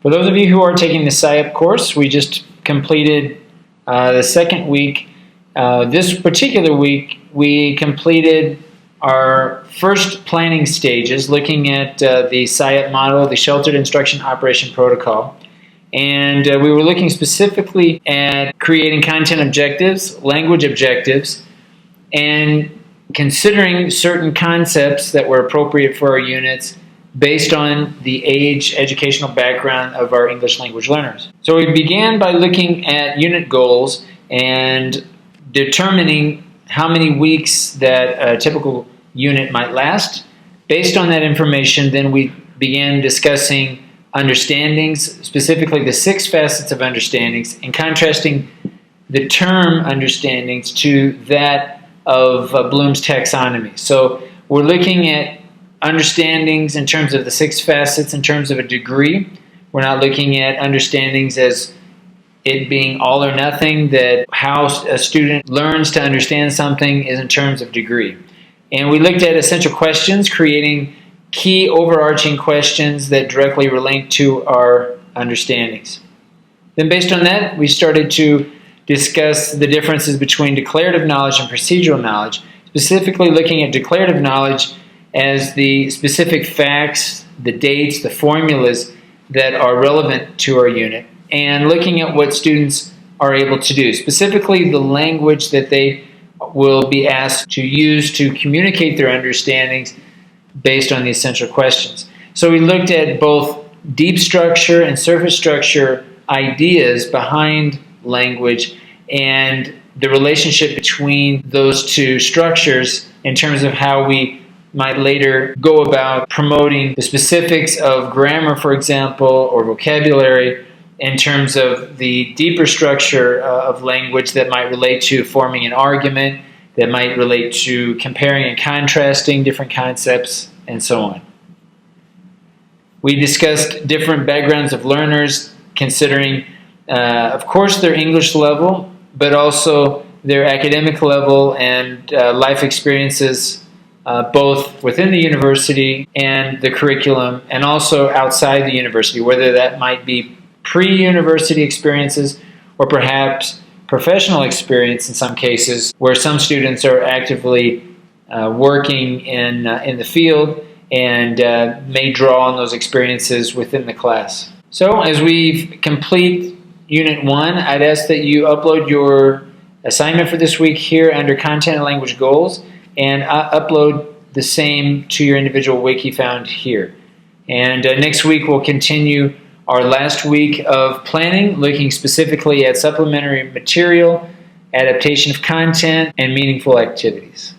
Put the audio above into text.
For those of you who are taking the SIOP course, we just completed the second week. This particular week, we completed our first planning stages, looking at the SIOP model, the Sheltered Instruction Operation Protocol. And we were looking specifically at creating content objectives, language objectives, and considering certain concepts that were appropriate for our units based on the age, educational background of our English language learners. So we began by looking at unit goals and determining how many weeks that a typical unit might last. Based on that information, then we began discussing understandings, specifically the 6 facets of understandings, and contrasting the term understandings to that of Bloom's taxonomy. So we're looking at understandings in terms of the 6 facets in terms of a degree. We're not looking at understandings as it being all or nothing, that how a student learns to understand something is in terms of degree. And we looked at essential questions, creating key overarching questions that directly relate to our understandings. Then based on that, we started to discuss the differences between declarative knowledge and procedural knowledge, specifically looking at declarative knowledge as the specific facts, the dates, the formulas that are relevant to our unit, and looking at what students are able to do, specifically the language that they will be asked to use to communicate their understandings based on the essential questions. So we looked at both deep structure and surface structure ideas behind language and the relationship between those two structures in terms of how we might later go about promoting the specifics of grammar, for example, or vocabulary in terms of the deeper structure of language that might relate to forming an argument, that might relate to comparing and contrasting different concepts, and so on. We discussed different backgrounds of learners, considering, of course, their English level, but also their academic level and life experiences, both within the university and the curriculum, and also outside the university, whether that might be pre-university experiences or perhaps professional experience in some cases, where some students are actively working in the field and may draw on those experiences within the class. So as we complete Unit 1, I'd ask that you upload your assignment for this week here under Content and Language Goals, and upload the same to your individual wiki found here. And next week we'll continue our last week of planning, looking specifically at supplementary material, adaptation of content, and meaningful activities.